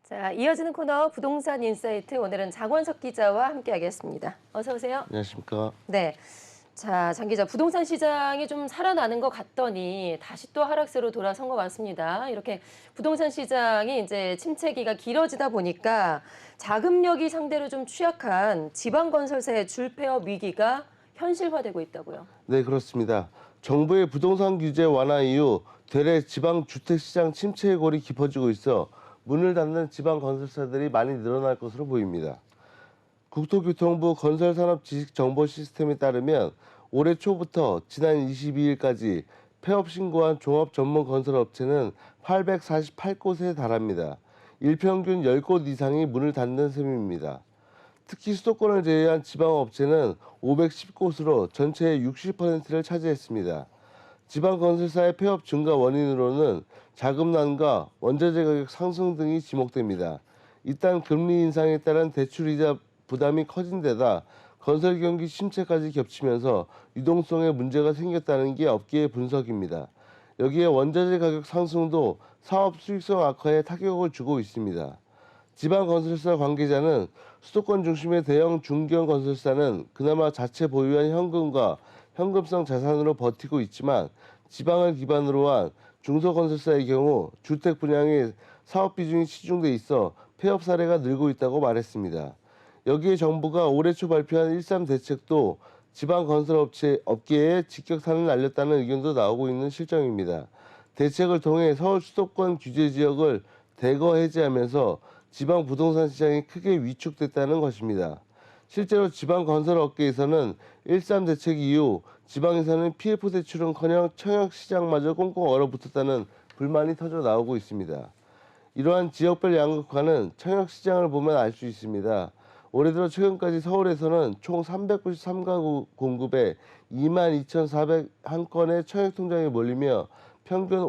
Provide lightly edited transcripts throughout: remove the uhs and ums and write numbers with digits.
자, 이어지는 코너 부동산 인사이트 오늘은 장원석 기자와 함께하겠습니다. 어서 오세요. 안녕하십니까. 네. 자, 장 기자, 부동산 시장이 좀 살아나는 것 같더니 다시 또 하락세로 돌아선 것 같습니다. 이렇게 부동산 시장이 이제 침체기가 길어지다 보니까 자금력이 상대로 좀 취약한 지방 건설사의 줄폐업 위기가 현실화되고 있다고요. 네, 그렇습니다. 정부의 부동산 규제 완화 이후 대래 지방 주택 시장 침체의 골이 깊어지고 있어 문을 닫는 지방 건설사들이 많이 늘어날 것으로 보입니다. 국토교통부 건설산업지식정보 시스템에 따르면 올해 초부터 지난 22일까지 폐업 신고한 종합전문건설업체는 848곳에 달합니다. 일평균 10곳 이상이 문을 닫는 셈입니다. 특히 수도권을 제외한 지방업체는 510곳으로 전체의 60%를 차지했습니다. 지방건설사의 폐업 증가 원인으로는 자금난과 원자재 가격 상승 등이 지목됩니다. 일단 금리 인상에 따른 대출이자 부담이 커진 데다 건설 경기 침체까지 겹치면서 유동성에 문제가 생겼다는 게 업계의 분석입니다. 여기에 원자재 가격 상승도 사업 수익성 악화에 타격을 주고 있습니다. 지방건설사 관계자는 수도권 중심의 대형 중견 건설사는 그나마 자체 보유한 현금과 현금성 자산으로 버티고 있지만 지방을 기반으로 한 중소건설사의 경우 주택 분양에 사업 비중이 치중돼 있어 폐업 사례가 늘고 있다고 말했습니다. 여기에 정부가 올해 초 발표한 1.3 대책도 지방건설업계에 직격탄을 날렸다는 의견도 나오고 있는 실정입니다. 대책을 통해 서울 수도권 규제 지역을 대거 해제하면서 지방 부동산 시장이 크게 위축됐다는 것입니다. 실제로 지방 건설 업계에서는 1.3 대책 이후 지방에서는 PF 대출은커녕 청약 시장마저 꽁꽁 얼어붙었다는 불만이 터져 나오고 있습니다. 이러한 지역별 양극화는 청약 시장을 보면 알 수 있습니다. 올해 들어 최근까지 서울에서는 총 393가구 공급에 22,401건의 청약 통장이 몰리며 평균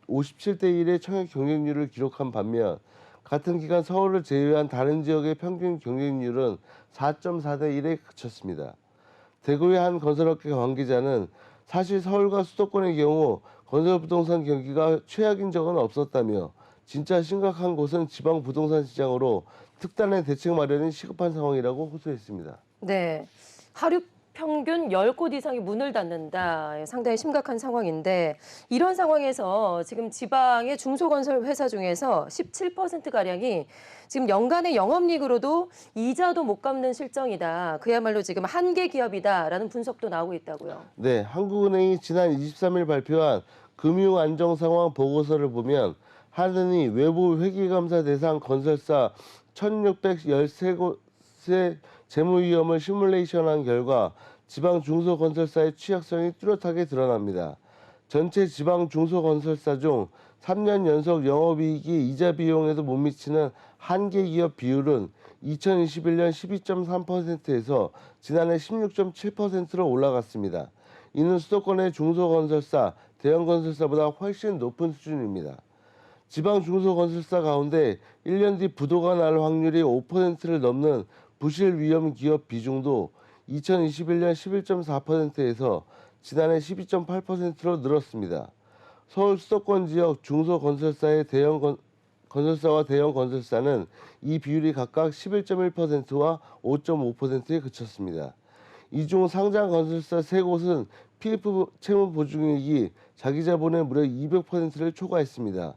57대 1의 청약 경쟁률을 기록한 반면 같은 기간 서울을 제외한 다른 지역의 평균 경쟁률은 4.4대 1에 그쳤습니다. 대구의 한 건설업계 관계자는 사실 서울과 수도권의 경우 건설부동산 경기가 최악인 적은 없었다며 진짜 심각한 곳은 지방 부동산 시장으로 특단의 대책 마련이 시급한 상황이라고 호소했습니다. 네. 하루 평균 10곳 이상이 문을 닫는다. 상당히 심각한 상황인데 이런 상황에서 지금 지방의 중소건설 회사 중에서 17%가량이 지금 연간의 영업이익으로도 이자도 못 갚는 실정이다. 그야말로 지금 한계 기업이다라는 분석도 나오고 있다고요. 네, 한국은행이 지난 23일 발표한 금융안정상황 보고서를 보면 한은이 외부 회계감사 대상 건설사 1,613곳의 재무 위험을 시뮬레이션한 결과 지방 중소건설사의 취약성이 뚜렷하게 드러납니다. 전체 지방 중소건설사 중 3년 연속 영업이익이 이자 비용에도 못 미치는 한계 기업 비율은 2021년 12.3%에서 지난해 16.7%로 올라갔습니다. 이는 수도권의 중소건설사, 대형건설사보다 훨씬 높은 수준입니다. 지방 중소건설사 가운데 1년 뒤 부도가 날 확률이 5%를 넘는 부실 위험 기업 비중도 2021년 11.4%에서 지난해 12.8%로 늘었습니다. 서울 수도권 지역 중소건설사의 건설사와 대형 건설사는 이 비율이 각각 11.1%와 5.5%에 그쳤습니다. 이 중 상장 건설사 3곳은 PF 채무 보증액이 자기 자본의 무려 200%를 초과했습니다.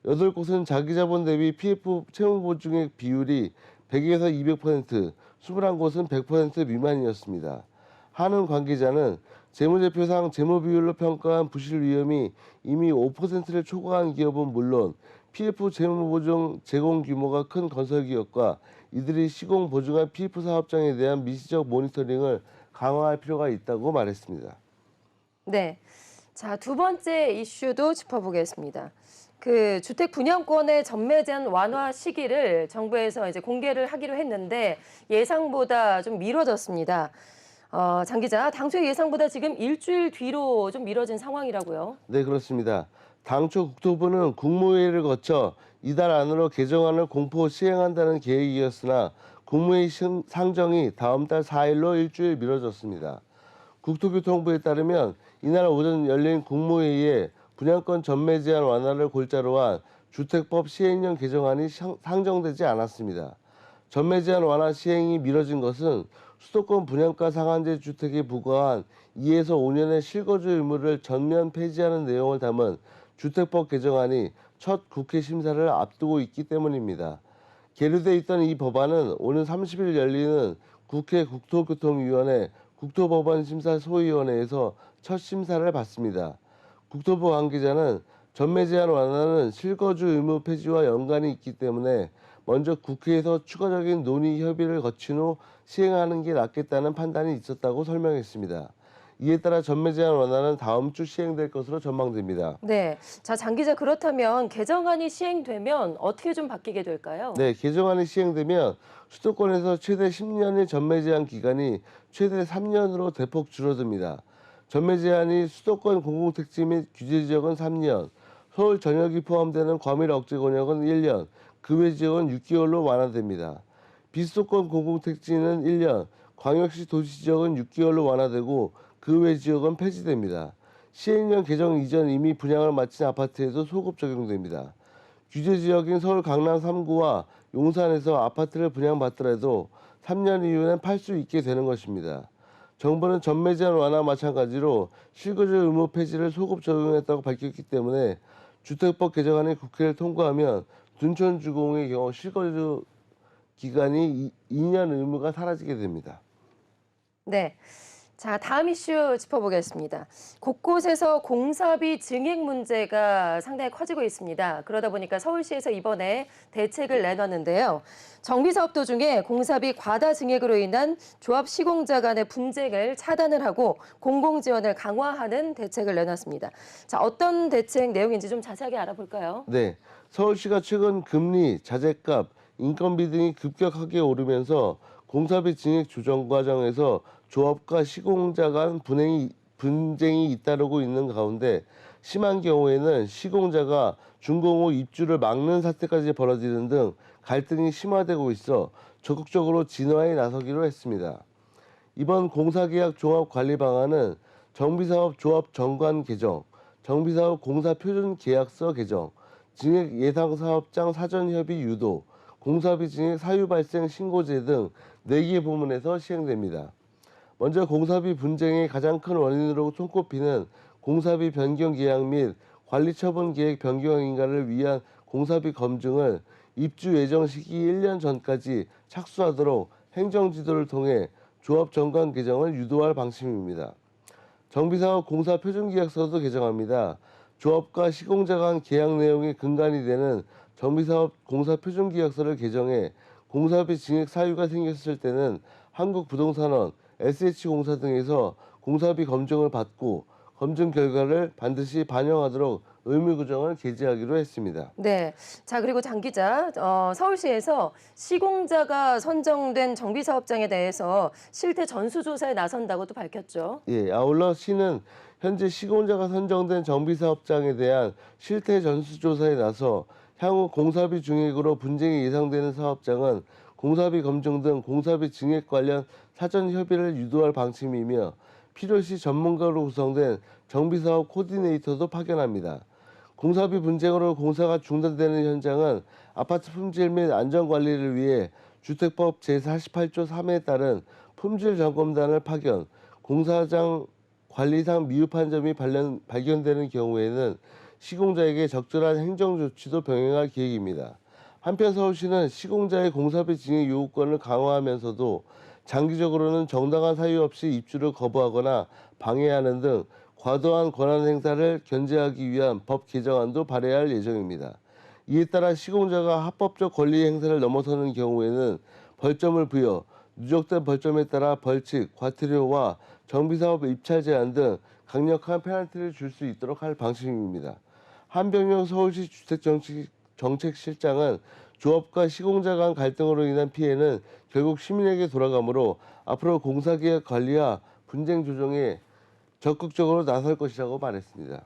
8곳은 자기 자본 대비 PF 채무 보증액 비율이 100에서 200%, 21곳은 100% 미만이었습니다. 한은 관계자는 재무제표상 재무 비율로 평가한 부실 위험이 이미 5%를 초과한 기업은 물론 PF 재무 보증 제공 규모가 큰 건설기업과 이들이 시공 보증한 PF 사업장에 대한 미시적 모니터링을 강화할 필요가 있다고 말했습니다. 네. 자, 두 번째 이슈도 짚어보겠습니다. 그 주택 분양권의 전매 제한 완화 시기를 정부에서 이제 공개를 하기로 했는데 예상보다 좀 미뤄졌습니다. 장 기자, 당초 예상보다 지금 일주일 뒤로 좀 미뤄진 상황이라고요. 네, 그렇습니다. 당초 국토부는 국무회의를 거쳐 이달 안으로 개정안을 공포 시행한다는 계획이었으나 국무회의 상정이 다음 달 4일로 일주일 미뤄졌습니다. 국토교통부에 따르면 이날 오전 열린 국무회의에 분양권 전매 제한 완화를 골자로 한 주택법 시행령 개정안이 상정되지 않았습니다. 전매 제한 완화 시행이 미뤄진 것은 수도권 분양가 상한제 주택에 부과한 2에서 5년의 실거주 의무를 전면 폐지하는 내용을 담은 주택법 개정안이 첫 국회 심사를 앞두고 있기 때문입니다. 계류돼 있던 이 법안은 오는 30일 열리는 국회 국토교통위원회 국토법안심사소위원회에서 첫 심사를 받습니다. 국토부 관계자는 전매 제한 완화는 실거주 의무 폐지와 연관이 있기 때문에 먼저 국회에서 추가적인 논의 협의를 거친 후 시행하는 게 낫겠다는 판단이 있었다고 설명했습니다. 이에 따라 전매 제한 완화는 다음 주 시행될 것으로 전망됩니다. 네. 자, 장 기자, 그렇다면 개정안이 시행되면 어떻게 좀 바뀌게 될까요? 네, 개정안이 시행되면 수도권에서 최대 10년의 전매 제한 기간이 최대 3년으로 대폭 줄어듭니다. 전매 제한이 수도권 공공택지 및 규제 지역은 3년, 서울 전역이 포함되는 과밀 억제 권역은 1년, 그 외 지역은 6개월로 완화됩니다. 비수도권 공공택지는 1년, 광역시 도시 지역은 6개월로 완화되고 그 외 지역은 폐지됩니다. 시행령 개정 이전 이미 분양을 마친 아파트에도 소급 적용됩니다. 규제 지역인 서울 강남 3구와 용산에서 아파트를 분양받더라도 3년 이후엔 팔 수 있게 되는 것입니다. 정부는 전매 제한 완화 마찬가지로 실거주 의무 폐지를 소급 적용했다고 밝혔기 때문에 주택법 개정안이 국회를 통과하면 둔촌주공의 경우 실거주 기간이 2년 의무가 사라지게 됩니다. 네. 자, 다음 이슈 짚어보겠습니다. 곳곳에서 공사비 증액 문제가 상당히 커지고 있습니다. 그러다 보니까 서울시에서 이번에 대책을 내놨는데요. 정비사업 도중에 공사비 과다 증액으로 인한 조합 시공자 간의 분쟁을 차단을 하고 공공지원을 강화하는 대책을 내놨습니다. 자, 어떤 대책 내용인지 좀 자세하게 알아볼까요? 네, 서울시가 최근 금리, 자재값, 인건비 등이 급격하게 오르면서 공사비 증액 조정 과정에서 조합과 시공자 간 분쟁이 잇따르고 있는 가운데 심한 경우에는 시공자가 준공 후 입주를 막는 사태까지 벌어지는 등 갈등이 심화되고 있어 적극적으로 진화에 나서기로 했습니다. 이번 공사계약 종합관리 방안은 정비사업 조합 정관 개정, 정비사업 공사표준 계약서 개정, 증액 예상사업장 사전협의 유도, 공사비 증액 사유 발생 신고제 등 4개 부문에서 시행됩니다. 먼저 공사비 분쟁의 가장 큰 원인으로 손꼽히는 공사비 변경 계약 및 관리처분 계획 변경인가를 위한 공사비 검증을 입주 예정 시기 1년 전까지 착수하도록 행정지도를 통해 조합 정관 개정을 유도할 방침입니다. 정비사업 공사 표준계약서도 개정합니다. 조합과 시공자 간 계약 내용이 근간이 되는 정비사업 공사 표준계약서를 개정해 공사비 증액 사유가 생겼을 때는 한국부동산원, SH공사 등에서 공사비 검증을 받고 검증 결과를 반드시 반영하도록 의무 규정을 게재하기로 했습니다. 네. 자, 그리고 장 기자, 서울시에서 시공자가 선정된 정비사업장에 대해서 실태 전수조사에 나선다고도 밝혔죠. 예, 아울러 시는 현재 시공자가 선정된 정비사업장에 대한 실태 전수조사에 나서 향후 공사비 증액으로 분쟁이 예상되는 사업장은 공사비 검증 등 공사비 증액 관련 사전 협의를 유도할 방침이며 필요시 전문가로 구성된 정비사업 코디네이터도 파견합니다. 공사비 분쟁으로 공사가 중단되는 현장은 아파트 품질 및 안전관리를 위해 주택법 제48조 3에 따른 품질점검단을 파견, 공사장 관리상 미흡한 점이 발견되는 경우에는 시공자에게 적절한 행정조치도 병행할 계획입니다. 한편 서울시는 시공자의 공사비 증액 요구권을 강화하면서도 장기적으로는 정당한 사유 없이 입주를 거부하거나 방해하는 등 과도한 권한 행사를 견제하기 위한 법 개정안도 발의할 예정입니다. 이에 따라 시공자가 합법적 권리 행사를 넘어서는 경우에는 벌점을 부여, 누적된 벌점에 따라 벌칙, 과태료와 정비사업 입찰 제한 등 강력한 페널티를 줄 수 있도록 할 방침입니다. 한병영 서울시 주택정책실장은 조합과 시공자 간 갈등으로 인한 피해는 결국 시민에게 돌아가므로 앞으로 공사계약 관리와 분쟁 조정에 적극적으로 나설 것이라고 말했습니다.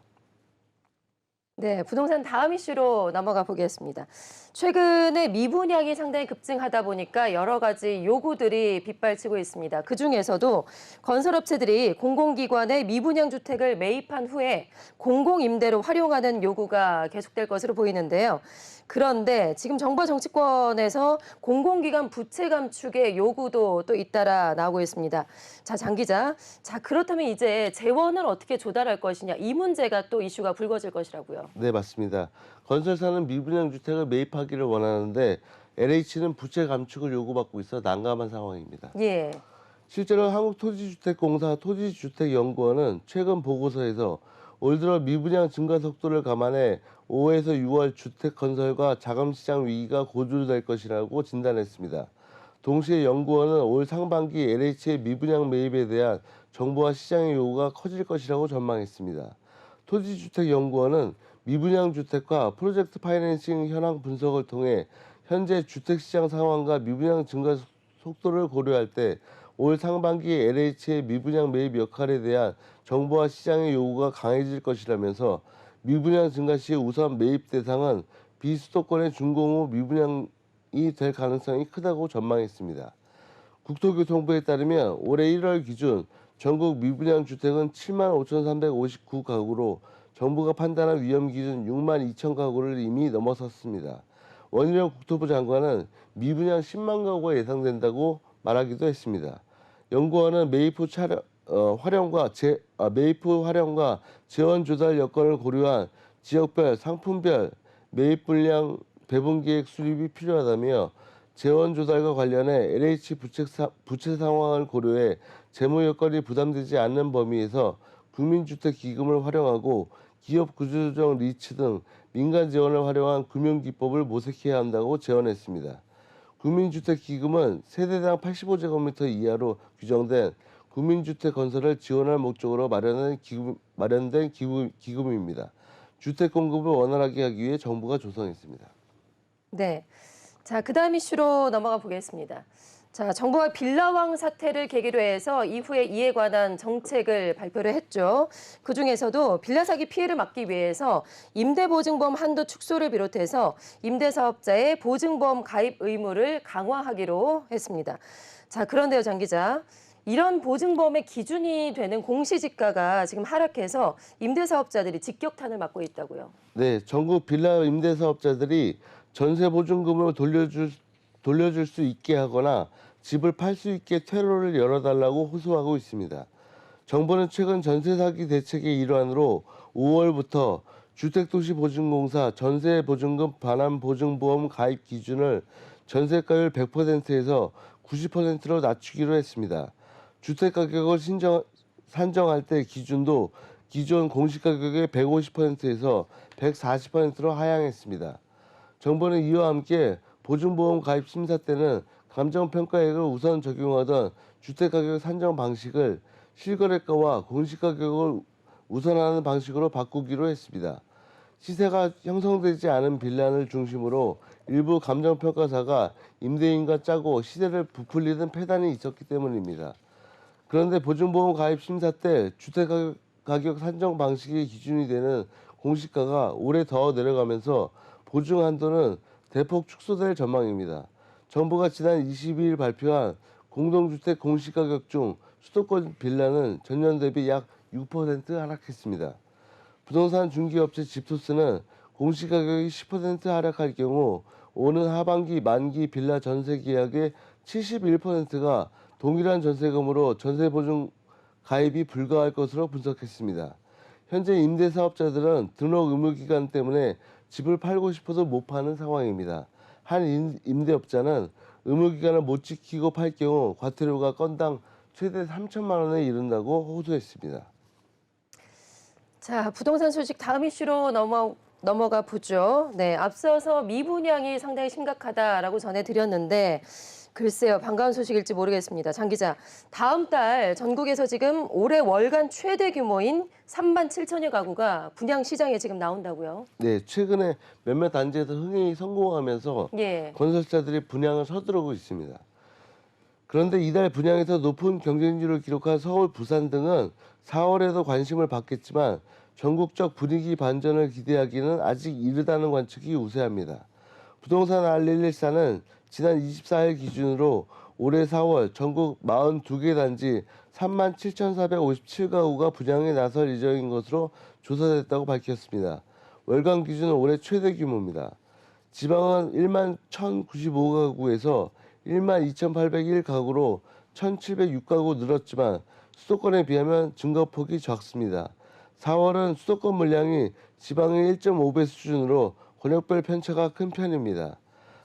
네, 부동산 다음 이슈로 넘어가 보겠습니다. 최근에 미분양이 상당히 급증하다 보니까 여러 가지 요구들이 빗발치고 있습니다. 그중에서도 건설업체들이 공공기관의 미분양 주택을 매입한 후에 공공임대로 활용하는 요구가 계속될 것으로 보이는데요. 그런데 지금 정부 정치권에서 공공기관 부채 감축의 요구도 또 잇따라 나오고 있습니다. 자, 장 기자. 자, 그렇다면 이제 재원을 어떻게 조달할 것이냐, 이 문제가 또 이슈가 불거질 것이라고요. 네, 맞습니다. 건설사는 미분양 주택을 매입하기를 원하는데 LH는 부채 감축을 요구받고 있어 난감한 상황입니다. 예. 실제로 한국토지주택공사 토지주택연구원은 최근 보고서에서 올 들어 미분양 증가 속도를 감안해 5에서 6월 주택 건설과 자금시장 위기가 고조될 것이라고 진단했습니다. 동시에 연구원은 올 상반기 LH의 미분양 매입에 대한 정부와 시장의 요구가 커질 것이라고 전망했습니다. 토지주택연구원은 미분양 주택과 프로젝트 파이낸싱 현황 분석을 통해 현재 주택시장 상황과 미분양 증가 속도를 고려할 때 올 상반기 LH의 미분양 매입 역할에 대한 정부와 시장의 요구가 강해질 것이라면서 미분양 증가 시 우선 매입 대상은 비수도권의 준공후 미분양이 될 가능성이 크다고 전망했습니다. 국토교통부에 따르면 올해 1월 기준 전국 미분양 주택은 7만 5,359가구로 정부가 판단한 위험 기준 6만 2천 가구를 이미 넘어섰습니다. 원희룡 국토부 장관은 미분양 10만 가구가 예상된다고 말하기도 했습니다. 연구원은 매입 후 활용과 재원 조달 여건을 고려한 지역별, 상품별 매입 분량 배분 계획 수립이 필요하다며 재원 조달과 관련해 LH 부채 상황을 고려해 재무 여건이 부담되지 않는 범위에서 국민주택 기금을 활용하고 기업 구조조정 리츠 등 민간 재원을 활용한 금융기법을 모색해야 한다고 제언했습니다. 국민주택기금은 세대당 85제곱미터 이하로 규정된 국민주택 건설을 지원할 목적으로 마련된 기금입니다. 주택 공급을 원활하게 하기 위해 정부가 조성했습니다. 네. 자, 그다음 이슈로 넘어가 보겠습니다. 자, 정부가 빌라왕 사태를 계기로 해서 이후에 이에 관한 정책을 발표를 했죠. 그중에서도 빌라 사기 피해를 막기 위해서 임대보증보험 한도 축소를 비롯해서 임대사업자의 보증보험 가입 의무를 강화하기로 했습니다. 자, 그런데요, 장 기자. 이런 보증보험의 기준이 되는 공시지가가 지금 하락해서 임대사업자들이 직격탄을 맞고 있다고요. 네, 전국 빌라 임대사업자들이 전세 보증금을 돌려줄 수 있게 하거나 집을 팔 수 있게 퇴로를 열어달라고 호소하고 있습니다. 정부는 최근 전세 사기 대책의 일환으로 5월부터 주택도시보증공사 전세보증금 반환보증보험 가입 기준을 전세가율 100%에서 90%로 낮추기로 했습니다. 주택가격을 산정할 때 기준도 기존 공시가격의 150%에서 140%로 하향했습니다. 정부는 이와 함께 보증보험 가입 심사 때는 감정평가액을 우선 적용하던 주택가격 산정 방식을 실거래가와 공시가격을 우선하는 방식으로 바꾸기로 했습니다. 시세가 형성되지 않은 빌라를 중심으로 일부 감정평가사가 임대인과 짜고 시세를 부풀리는 폐단이 있었기 때문입니다. 그런데 보증보험 가입 심사 때 주택가격 산정 방식의 기준이 되는 공시가가 올해 더 내려가면서 보증 한도는 대폭 축소될 전망입니다. 정부가 지난 22일 발표한 공동주택 공시가격 중 수도권 빌라는 전년 대비 약 6% 하락했습니다. 부동산 중개업체 집토스는 공시가격이 10% 하락할 경우 오는 하반기 만기 빌라 전세 계약의 71%가 동일한 전세금으로 전세보증 가입이 불가할 것으로 분석했습니다. 현재 임대사업자들은 등록 의무기간 때문에 집을 팔고 싶어도 못 파는 상황입니다. 한 임대업자는 의무기간을 못 지키고 팔 경우 과태료가 건당 최대 3천만 원에 이른다고 호소했습니다. 자, 부동산 소식 다음 이슈로 넘어가 보죠. 네, 앞서서 미분양이 상당히 심각하다라고 전해드렸는데 글쎄요, 반가운 소식일지 모르겠습니다. 장 기자, 다음 달 전국에서 지금 올해 월간 최대 규모인 3만 7천여 가구가 분양 시장에 지금 나온다고요? 네, 최근에 몇몇 단지에서 흥행이 성공하면서 예. 건설사들이 분양을 서두르고 있습니다. 그런데 이달 분양에서 높은 경쟁률을 기록한 서울, 부산 등은 4월에도 관심을 받겠지만 전국적 분위기 반전을 기대하기는 아직 이르다는 관측이 우세합니다. 부동산 알릴리사는 지난 24일 기준으로 올해 4월 전국 42개 단지 37,457가구가 분양에 나설 예정인 것으로 조사됐다고 밝혔습니다. 월간 기준 올해 최대 규모입니다. 지방은 1만 1,095가구에서 1만 2,801가구로 1,706가구 늘었지만 수도권에 비하면 증가폭이 적습니다. 4월은 수도권 물량이 지방의 1.5배 수준으로 권역별 편차가 큰 편입니다.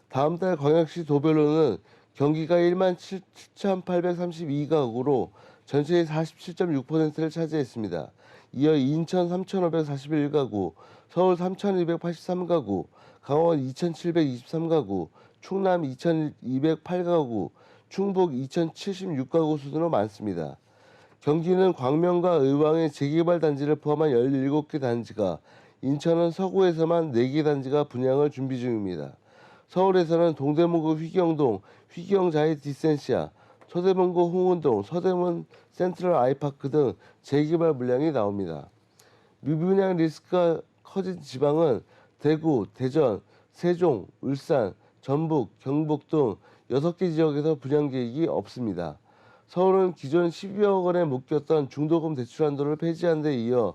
다음 달 광역시 도별로는 경기가 1만 7,832가구로 전체의 47.6%를 차지했습니다. 이어 인천 3,541가구, 서울 3,283가구, 강원 2,723가구, 충남 2,208가구, 충북 2,076가구 순으로 많습니다. 경기는 광명과 의왕의 재개발 단지를 포함한 17개 단지가, 인천은 서구에서만 4개 단지가 분양을 준비 중입니다. 서울에서는 동대문구 휘경동, 휘경자이 디센시아, 서대문구 홍은동, 서대문 센트럴 아이파크 등 재개발 물량이 나옵니다. 미분양 리스크가 커진 지방은 대구, 대전, 세종, 울산, 전북, 경북 등 6개 지역에서 분양 계획이 없습니다. 서울은 기존 12억 원에 묶였던 중도금 대출 한도를 폐지한 데 이어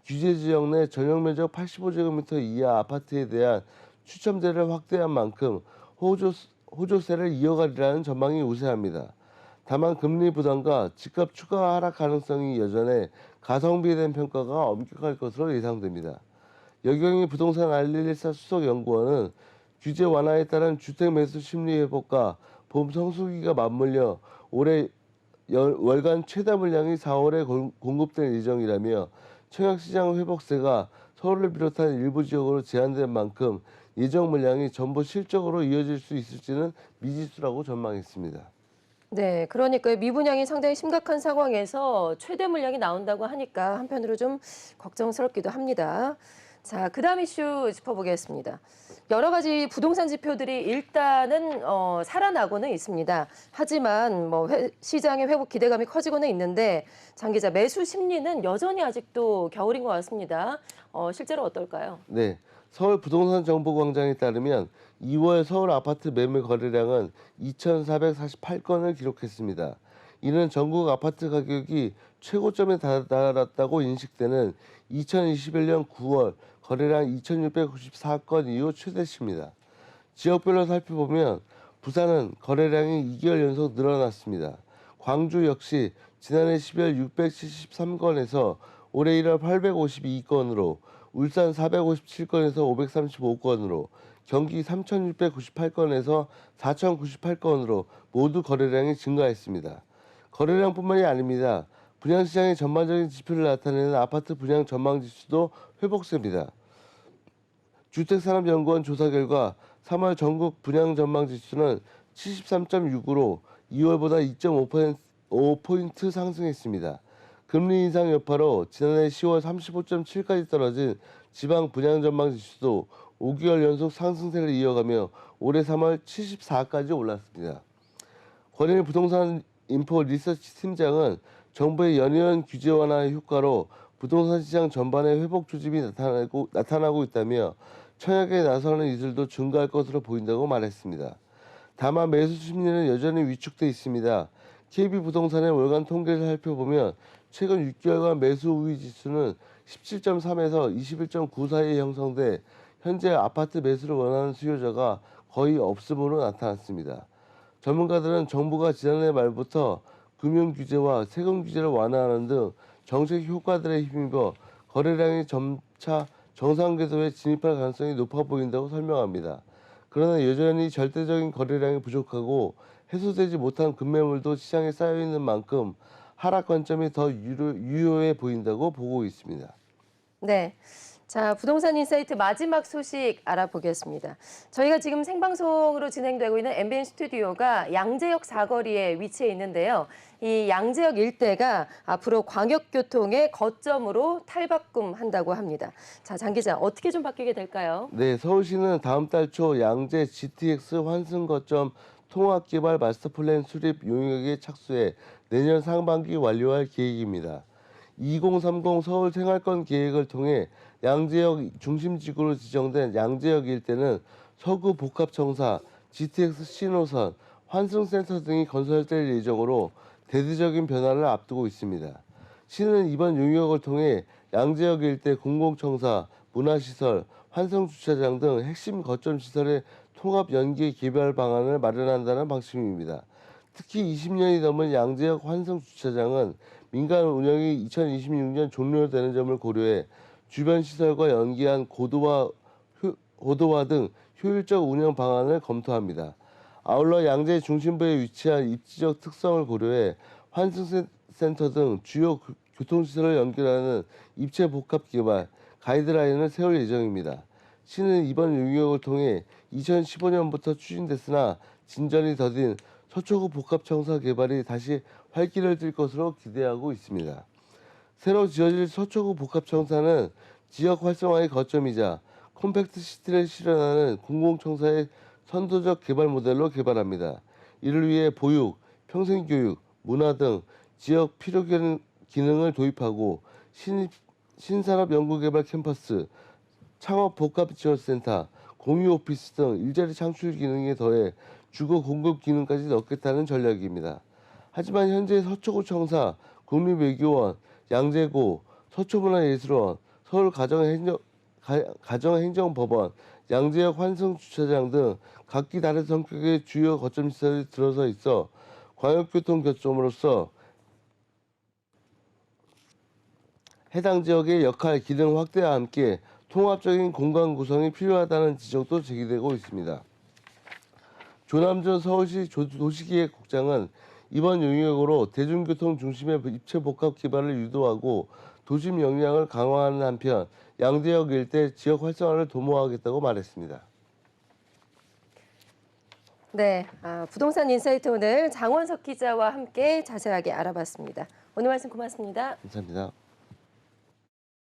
규제 지역 내 전용 면적 85제곱미터 이하 아파트에 대한 추첨제를 확대한 만큼 호조세를 이어가리라는 전망이 우세합니다. 다만 금리 부담과 집값 추가 하락 가능성이 여전해 가성비에 대한 평가가 엄격할 것으로 예상됩니다. 여경희 부동산 알릴리사 수석연구원은 규제 완화에 따른 주택 매수 심리 회복과 봄 성수기가 맞물려 올해 월간 최다 물량이 4월에 공급될 예정이라며 청약시장 회복세가 서울을 비롯한 일부 지역으로 제한된 만큼 예정 물량이 전부 실적으로 이어질 수 있을지는 미지수라고 전망했습니다. 네, 그러니까 미분양이 상당히 심각한 상황에서 최대 물량이 나온다고 하니까 한편으로 좀 걱정스럽기도 합니다. 자, 그다음 이슈 짚어보겠습니다. 여러 가지 부동산 지표들이 일단은 살아나고는 있습니다. 하지만 시장의 회복 기대감이 커지고는 있는데 장 기자, 매수 심리는 여전히 아직도 겨울인 것 같습니다. 실제로 어떨까요? 네, 서울 부동산 정보광장에 따르면 2월 서울 아파트 매매 거래량은 2,448건을 기록했습니다. 이는 전국 아파트 가격이 최고점에 달았다고 인식되는 2021년 9월 거래량 2,694건 이후 최대치입니다. 지역별로 살펴보면 부산은 거래량이 2개월 연속 늘어났습니다. 광주 역시 지난해 12월 673건에서 올해 1월 852건으로, 울산 457건에서 535건으로, 경기 3,698건에서 4,098건으로 모두 거래량이 증가했습니다. 거래량뿐만이 아닙니다. 분양시장의 전반적인 지표를 나타내는 아파트 분양 전망지수도 회복세입니다. 주택산업연구원 조사 결과 3월 전국 분양 전망지수는 73.6으로 2월보다 2.5포인트 상승했습니다. 금리 인상 여파로 지난해 10월 35.7까지 떨어진 지방 분양 전망지수도 5개월 연속 상승세를 이어가며 올해 3월 74까지 올랐습니다. 권일 부동산 인포 리서치 팀장은 정부의 연이은 규제 완화 효과로 부동산 시장 전반의 회복 조짐이 나타나고 있다며 청약에 나서는 이들도 증가할 것으로 보인다고 말했습니다. 다만 매수 심리는 여전히 위축돼 있습니다. KB부동산의 월간 통계를 살펴보면 최근 6개월간 매수 우위 지수는 17.3에서 21.9 사이에 형성돼 현재 아파트 매수를 원하는 수요자가 거의 없음으로 나타났습니다. 전문가들은 정부가 지난해 말부터 금융 규제와 세금 규제를 완화하는 등 정책 효과들에 힘입어 거래량이 점차 정상 궤도에 진입할 가능성이 높아 보인다고 설명합니다. 그러나 여전히 절대적인 거래량이 부족하고 해소되지 못한 급매물도 시장에 쌓여 있는 만큼 하락 관점이 더 유효해 보인다고 보고 있습니다. 네. 자, 부동산 인사이트 마지막 소식 알아보겠습니다. 저희가 지금 생방송으로 진행되고 있는 MBN 스튜디오가 양재역 사거리에 위치해 있는데요. 이 양재역 일대가 앞으로 광역교통의 거점으로 탈바꿈한다고 합니다. 자, 장 기자, 어떻게 좀 바뀌게 될까요? 네, 서울시는 다음 달 초 양재 GTX 환승 거점 통합개발 마스터 플랜 수립 용역에 착수해 내년 상반기 완료할 계획입니다. 2030 서울 생활권 계획을 통해 양재역 중심지구로 지정된 양재역 일대는 서구 복합청사, GTX 신호선, 환승센터 등이 건설될 예정으로 대대적인 변화를 앞두고 있습니다. 시는 이번 용역을 통해 양재역 일대 공공청사, 문화시설, 환승주차장 등 핵심 거점 시설의 통합 연계 개발 방안을 마련한다는 방침입니다. 특히 20년이 넘은 양재역 환승주차장은 민간 운영이 2026년 종료되는 점을 고려해 주변 시설과 연계한 고도화 등 효율적 운영 방안을 검토합니다. 아울러 양재 중심부에 위치한 입지적 특성을 고려해 환승센터 등 주요 교통시설을 연결하는 입체 복합 개발 가이드라인을 세울 예정입니다. 시는 이번 용역을 통해 2015년부터 추진됐으나 진전이 더딘 서초구 복합청사 개발이 다시 활기를 띨 것으로 기대하고 있습니다. 새로 지어질 서초구 복합청사는 지역 활성화의 거점이자 컴팩트 시티를 실현하는 공공청사의 선도적 개발 모델로 개발합니다. 이를 위해 보육, 평생교육, 문화 등 지역 필요 기능을 도입하고 신산업 연구개발 캠퍼스, 창업 복합지원센터, 공유 오피스 등 일자리 창출 기능에 더해 주거 공급 기능까지 넣겠다는 전략입니다. 하지만 현재 서초구 청사, 국립외교원, 양재고, 서초문화예술원, 서울가정행정법원, 양재역 환승주차장 등 각기 다른 성격의 주요 거점 시설이 들어서 있어 광역교통 교점으로서 해당 지역의 역할, 기능 확대와 함께 통합적인 공간 구성이 필요하다는 지적도 제기되고 있습니다. 조남준 서울시 도시기획국장은 이번 용역으로 대중교통 중심의 입체 복합 개발을 유도하고 도심 역량을 강화하는 한편 양재역 일대 지역 활성화를 도모하겠다고 말했습니다. 네, 부동산 인사이트 오늘 장원석 기자와 함께 자세하게 알아봤습니다. 오늘 말씀 고맙습니다. 감사합니다.